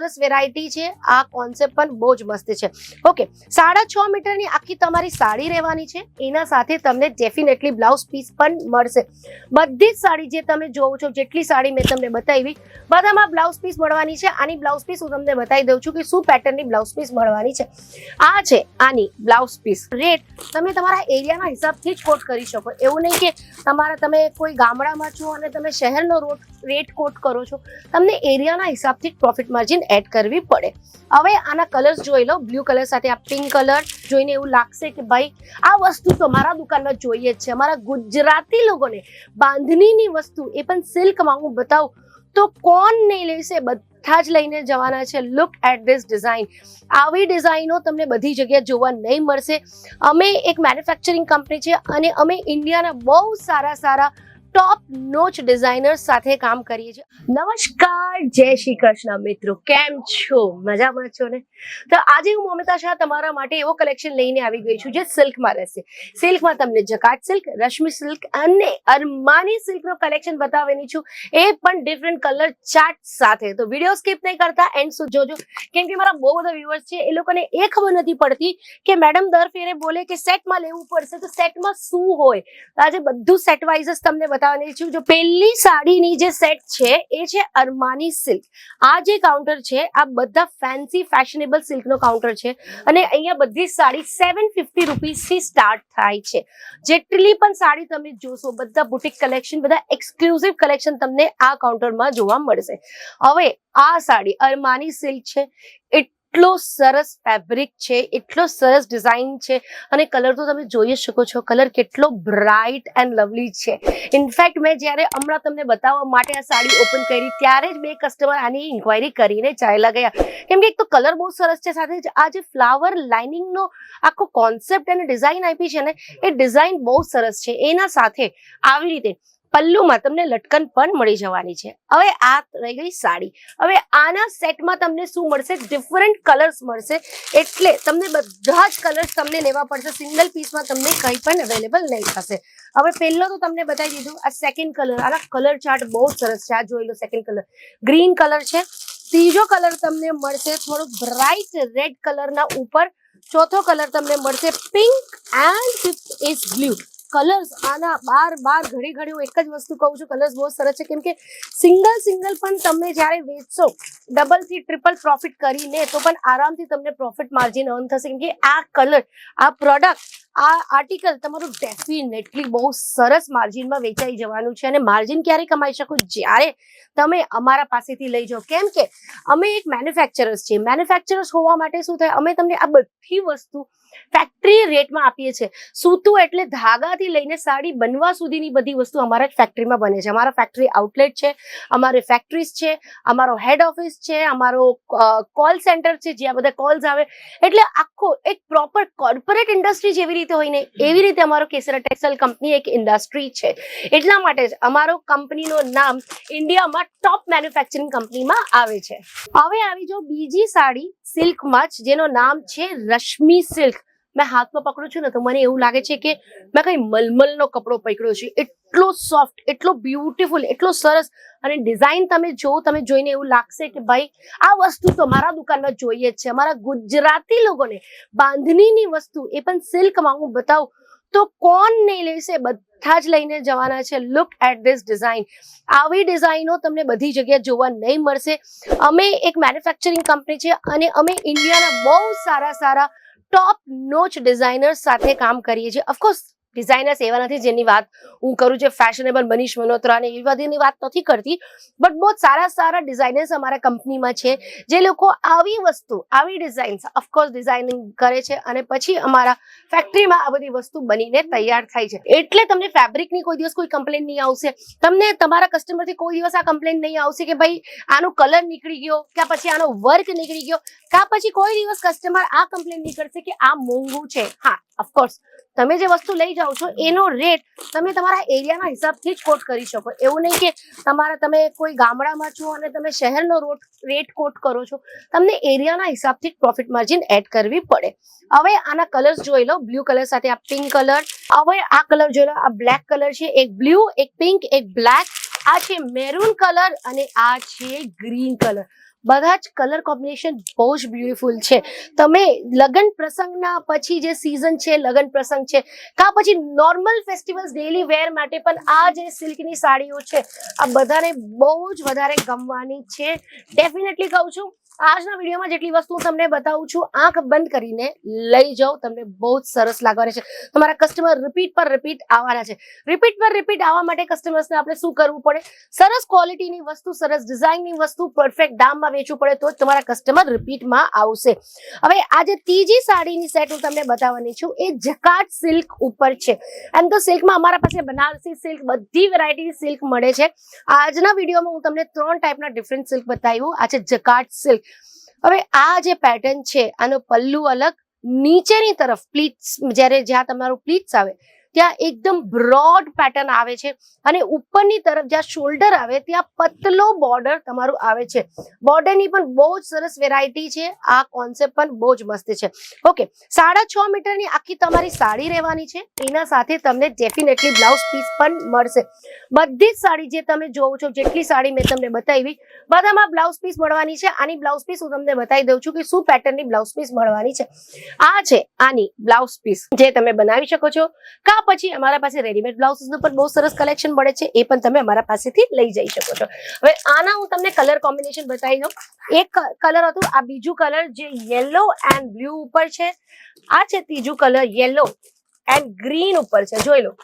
સરસ વેરાયટી છે. આ કોન્સેપ્ટ પણ બહુ જ મસ્ત છે. ઓકે, 6.5 મીટરની આખી તમારી સાડી રહેવાની છે. એના સાથે તમને ડેફિનેટલી બ્લાઉઝ પીસ પણ મળશે. બધી જ સાડી જે તમે જોવો છો, જેટલી સાડી મેં તમને બતાવી, બધામાં બ્લાઉઝ પીસ મળવાની છે. આની બ્લાઉઝ પીસ હું તમને બતાવી દઉં છું કે શું પેટર્નની બ્લાઉઝ પીસ મળવાની છે. આ છે આની બ્લાઉઝ પીસ. રેટ તમે તમારા એરિયાના હિસાબથી જ કોટ કરી શકો. એવું નહીં કે તમે કોઈ ગામડામાં છો અને તમે શહેરનો રેટ કોટ કરો છો. તમને એરિયાના હિસાબથી જ પ્રોફિટ માર્જિન એડ કરવી પડે. હવે આના કલર્સ જોઈ લો. બ્લુ કલર સાથે આ પિંક કલર જોઈને એવું લાગશે કે ભાઈ આ વસ્તુ તો મારા દુકાનમાં જોઈએ જ છે. અમારા ગુજરાતી લોકોને બાંધણીની વસ્તુ, એ પણ સિલ્કમાં હું બતાવું તો કોણ નહીં લેશે, બધા જ લઈને જવાના છે. Look at this design. આવી ડિઝાઇનો તમને બધી જગ્યાએ જોવા નહીં મળશે. અમે એક મેન્યુફેક્ચરિંગ કંપની છે અને અમે ઇન્ડિયાના બહુ સારા ટોપ નોચ ડિઝાઇનર્સ સાથે કામ કરીએ છીએ. નમસ્કાર, જય શ્રી કૃષ્ણ મિત્રો, કેમ છો? મજામાં છો ને? તો આજે હું મમતા શાહ તમારા માટે એવો કલેક્શન લઈને આવી ગઈ છું જે સિલ્કમાં રહેશે. સિલ્કમાં તમને જકાર્ડ સિલ્ક, રશ્મિ સિલ્ક અને અરમાની સિલ્કનો કલેક્શન બતાવવાની છું, એ પણ ડિફરન્ટ કલર ચાર્ટ સાથે. તો વિડીયો સ્કીપ નહીં કરતા, એન્ડ સુધી જોજો, કેમ કે મારા બહુ બધા વ્યુઅર્સ છે, એ લોકોને એ ખબર નથી પડતી કે મેડમ દર ફેરે બોલે કે સેટમાં લેવું પડશે, તો સેટમાં શું હોય. આજે બધું સેટ વાઇઝ જ તમને બતાવવાની છું. જો પહેલી સાડીની જે સેટ છે એ છે અરમાની સિલ્ક. આ જે કાઉન્ટર છે આ બધા ફેન્સી ફેશનેબલ સિલ્કનો કાઉન્ટર છે અને અહીંયા બધી સાડી 750 રૂપીસથી સ્ટાર્ટ થાય છે. જેટલી પણ સાડી તમે જોશો, બધા બુટીક કલેક્શન, બધા એક્સક્લુઝિવ કલેક્શન તમને આ કાઉન્ટરમાં જોવા મળશે. હવે આ સાડી અરમાની સિલ્ક છે. એટલો સરસ ફેબ્રિક છે, એટલો સરસ ડિઝાઇન છે અને કલર તો તમે જોઈ શકો છો. કલર કેટલો બ્રાઇટ એન્ડ લવલી છે. ઇનફેક્ટ મેં જ્યારે હમણાં તમને બતાવવા માટે આ સાડી ઓપન કરી ત્યારે જ બે કસ્ટમર આની ઇન્ક્વાયરી કરીને ચાલ્યા ગયા, કેમ કે એક તો કલર બહુ સરસ છે, સાથે જ આ જે ફ્લાવર લાઇનિંગનો આખો કોન્સેપ્ટ અને ડિઝાઇન આપી છે ને, એ ડિઝાઇન બહુ સરસ છે. એના સાથે આવી રીતે પલ્લુમાં તમને લટકન પણ મળી જવાની છે. હવે આ રહી ગઈ સાડી. હવે આના સેટમાં તમને શું મળશે? ડિફરન્ટ કલર્સ મળશે. એટલે તમને બધા જ કલર્સ તમને લેવા પડશે. સિંગલ પીસમાં તમને કંઈ પણ અવેલેબલ નહીં થશે. હવે પહેલો તો તમને બતાવી દીધું. આ સેકન્ડ કલર, આના કલર ચાર્ટ બહુ સરસ છે. આ જોઈ લો, સેકન્ડ કલર ગ્રીન કલર છે. ત્રીજો કલર તમને મળશે થોડુંક બ્રાઇટ રેડ કલરના ઉપર. ચોથો કલર તમને મળશે pink and fifth is blue. Colours આના બાર ઘડી હું એક જ વસ્તુ કહું છું, કલર્સ બહુ સરસ છે, કેમ કે સિંગલ પણ તમે જ્યારે વેચશો ડબલ થી ટ્રિપલ પ્રોફિટ કરીને તો પણ આરામથી તમને પ્રોફિટ માર્જિન અર્ન થશે. કેમ કે આ કલર, આ પ્રોડક્ટ, આ આર્ટિકલ તમારું ડેફિનેટલી બહુ સરસ માર્જિનમાં વેચાઈ જવાનું છે. અને માર્જિન ક્યારે કમાઈ શકો? જ્યારે તમે અમારા પાસેથી લઈ જાઓ. કેમ કે અમે એક મેન્યુફેક્ચરર્સ છીએ. મેન્યુફેક્ચરર્સ હોવા માટે શું થાય, અમે તમને આ બધી વસ્તુ ફેક્ટરી રેટમાં આપીએ છીએ. સૂતું એટલે ધાગાથી લઈને સાડી બનવા સુધીની બધી વસ્તુ અમારા જ ફેક્ટરીમાં બને છે. અમારા ફેક્ટરી આઉટલેટ છે, અમારે ફેક્ટરીઝ છે, અમારો હેડ ઓફિસ છે, અમારો કોલ સેન્ટર છે જ્યાં બધા કોલ્સ આવે. એટલે આખો એક પ્રોપર કોર્પોરેટ ઇન્ડસ્ટ્રી જેવી રીતે હોય ને, એવી રીતે અમારો કેસરા ટેક્સટાઇલ કંપની એક ઇન્ડસ્ટ્રી છે. એટલા માટે જ અમારો કંપનીનું નામ ઇન્ડિયામાં ટોપ મેન્યુફેક્ચરિંગ કંપનીમાં આવે છે. હવે આવી જો બીજી સાડી સિલ્કમાં જ, જેનું નામ છે રશ્મિ સિલ્ક. મેં હાથમાં પકડું છું ને તો મને એવું લાગે છે કે મેં કઈ મલમલનો કપડો પકડ્યો છે. એટલો સોફ્ટ, એટલો બ્યુટીફુલ, એટલો સરસ. અને ડિઝાઇન તમે જોઈને એવું લાગશે કે ભાઈ આ વસ્તુ તો મારા દુકાનમાં જોઈએ જ છે. અમારા ગુજરાતી લોકોને બાંધણીની વસ્તુ, એ પણ સિલ્કમાં હું બતાવું તો કોણ નહીં લેશે, બધા જ લઈને જવાના છે. Look at this design. આવી ડિઝાઇનો તમને બધી જગ્યાએ જોવા નહીં મળશે. અમે એક મેન્યુફેક્ચરિંગ કંપની છે અને અમે ઇન્ડિયાના બહુ સારા ટોપ નોચ ડિઝાઇનર્સ સાથે કામ કરીએ છીએ. ઓફકોર્સ ડિઝાઇનર્સ એવા નથી જેની વાત હું કરું છું, ફેશનેબલ મનીષ મલ્હોત્રા ને એવી બધીની વાત નથી કરતી, બટ બહુ સારા ડિઝાઇનર્સ અમારા કંપનીમાં છે જે લોકો આવી વસ્તુ, આવી ડિઝાઇન્સ ઓફકોર્સ ડિઝાઇનિંગ કરે છે અને પછી અમારા ફેક્ટરીમાં આ બધી વસ્તુ બનીને તૈયાર થાય છે. એટલે તમને ફેબ્રિકની કોઈ દિવસ કોઈ કમ્પ્લેન નહીં આવશે. તમને તમારા કસ્ટમરથી કોઈ દિવસ આ કમ્પ્લેન નહીં આવશે કે ભાઈ આનો કલર નીકળી ગયો, કે પછી આનો વર્ક નીકળી ગયો, કે પછી કોઈ દિવસ કસ્ટમર આ કમ્પ્લેન નહીં કરશે કે આ મોંઘું છે. હા, ઓફકોર્સ તમે જે વસ્તુ લઈ જાઓ છો એનો રેટ તમે તમારા એરિયાના હિસાબથી જ કોટ કરી શકો. એવું નહીં કે તમે કોઈ ગામડામાં છો અને તમે શહેરનો રેટ કોટ કરો છો. તમને એરિયાના હિસાબથી જ પ્રોફિટ માર્જિન એડ કરવી પડે. હવે આના કલર્સ જોઈ લો. બ્લુ કલર સાથે આ પિંક કલર. હવે આ કલર જોઈ લો. આ બ્લેક કલર છે. એક બ્લુ, એક પિંક, એક બ્લેક. આ છે મેરૂન કલર અને આ છે ગ્રીન કલર. બધા જ કલર કોમ્બિનેશન બહુ જ બ્યુટીફુલ છે. તમે લગ્ન પ્રસંગના પછી જે સિઝન છે, લગ્ન પ્રસંગ છે, કા પછી નોર્મલ ફેસ્ટિવલ્સ ડેલી વેર માટે પણ આ જે સિલ્કની સાડીઓ છે આ બધાને બહુ જ વધારે ગમવાની છે. ડેફિનેટલી કહું છું, આજના વિડીયોમાં જેટલી વસ્તુ તમને બતાવું છું, આંખ બંધ કરીને લઈ જાઓ, તમને બહુ જ સરસ લાગવાની છે. તમારા કસ્ટમર રિપીટ પર રિપીટ આવવાના છે. રિપીટ પર રિપીટ આવવા માટે કસ્ટમર્સને આપણે શું કરવું પડે? સરસ ક્વોલિટીની વસ્તુ, સરસ ડિઝાઇનની વસ્તુ પરફેક્ટ દામમાં વેચવું પડે, તો જ તમારા કસ્ટમર રિપીટમાં આવશે. હવે આ જે ત્રીજી સાડીની સેટ હું તમને બતાવવાની છું એ જકાર્ડ સિલ્ક ઉપર છે. એમ તો સિલ્કમાં અમારા પાસે બનારસી સિલ્ક, બધી વેરાયટી સિલ્ક મળે છે. આજના વિડીયોમાં હું તમને 3 ટાઈપના ડિફરન્ટ સિલ્ક બતાવ્યું. આ છે જકાર્ડ સિલ્ક. હવે આ જે પેટર્ન છે આનો પલ્લુ અલગ, નીચેની તરફ પ્લીટ્સ, જ્યાં તમારું પ્લીટ્સ આવે ત્યાં એકદમ બ્રોડ પેટર્ન આવે છે અને ઉપરની તરફ જ્યાં શોલ્ડર આવે ત્યાં પતલો બોર્ડર તમારું આવે છે. બોર્ડરની પણ બહુ જ સરસ વેરાયટી છે. આ કોન્સેપ્ટ પણ બહુ જ મસ્ત છે. ઓકે, 6.5 મીટરની આખી તમારી સાડી રહેવાની છે. એના સાથે તમને ડેફિનેટલી બ્લાઉઝ પીસ પણ મળશે. બધી જ સાડી જે તમે જોવો છો, જેટલી સાડી મેં તમને બતાવી, બધામાં બ્લાઉઝ પીસ મળવાની છે. આની બ્લાઉઝ પીસ હું તમને બતાવી દઉં છું કે શું પેટર્નની બ્લાઉઝ પીસ મળવાની છે. આ છે આની બ્લાઉઝ પીસ જે તમે બનાવી શકો છો, કા પછી અમારા પાસે રેડીમેડ બ્લાઉઝનું પણ બહુ સરસ કલેક્શન મળે છે, એ પણ તમે અમારા પાસેથી લઈ જઈ શકો છો. હવે આના હું તમને કલર કોમ્બિનેશન બતાવી દઉં. એક કલર હતું, આ બીજું કલર જે યલો એન્ડ બ્લુ ઉપર છે. આ છે ત્રીજું કલર, યલો એન્ડ ગ્રીન ઉપર છે. જોઈ લો.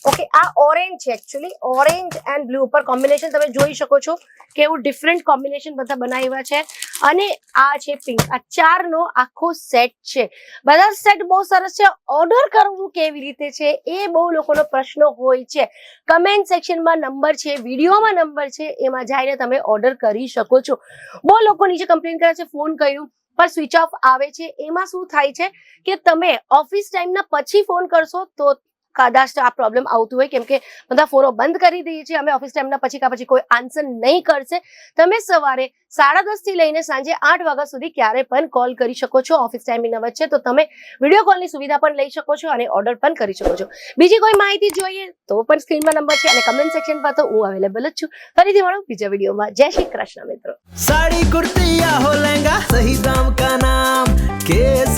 ઓકે, આ ઓરેન્જ છે. એકચ્યુઅલી ઓરેન્જ એન્ડ બ્લુ ઉપર કોમ્બિનેશન તમે જોઈ શકો છો કેવું ડિફરન્ટ કોમ્બિનેશન બધા બનાવ્યા છે. અને આ છે પિંક. આ 4નો આખો સેટ છે. બધા સેટ બહુ સરસ છે. ઓર્ડર કરવું કેવી રીતે છે એ બહુ લોકોનો પ્રશ્ન હોય છે. કમેન્ટ સેક્શનમાં નંબર છે, વિડીયોમાં નંબર છે, એમાં જઈને તમે ઓર્ડર કરી શકો છો. બહુ લોકો નીચે કમ્પ્લેન કરે છે, ફોન કર્યું પણ સ્વિચ ઓફ આવે છે. એમાં શું થાય છે કે તમે ઓફિસ ટાઈમના પછી ફોન કરશો તો કદાચ આ પ્રોબ્લેમ આવતું હોય, કેમ કે બધા ફોનો બંધ કરી દઈએ છીએ અમે ઓફિસ ટાઈમના પછી કોઈ આન્સર નહીં કરશે. તમે સવારે 10:30 થી લઈને સાંજે 8 વાગ્યા સુધી ક્યારે પણ કોલ કરી શકો છો. ઓફિસ ટાઈમિંગના વચ્ચે તો તમે વિડીયો કોલની સુવિધા પણ લઈ શકો છો અને ઓર્ડર પણ કરી શકો છો. બીજી કોઈ માહિતી જોઈએ તો પણ સ્ક્રીનમાં નંબર છે અને કમેન્ટ સેક્શન પર તો હું અવેલેબલ જ છું. ફરીથી મળો બીજા વિડીયોમાં. જય શ્રી કૃષ્ણ મિત્રો. साड़ी कुर्ती या हो लहंगा, सही दाम का नाम KS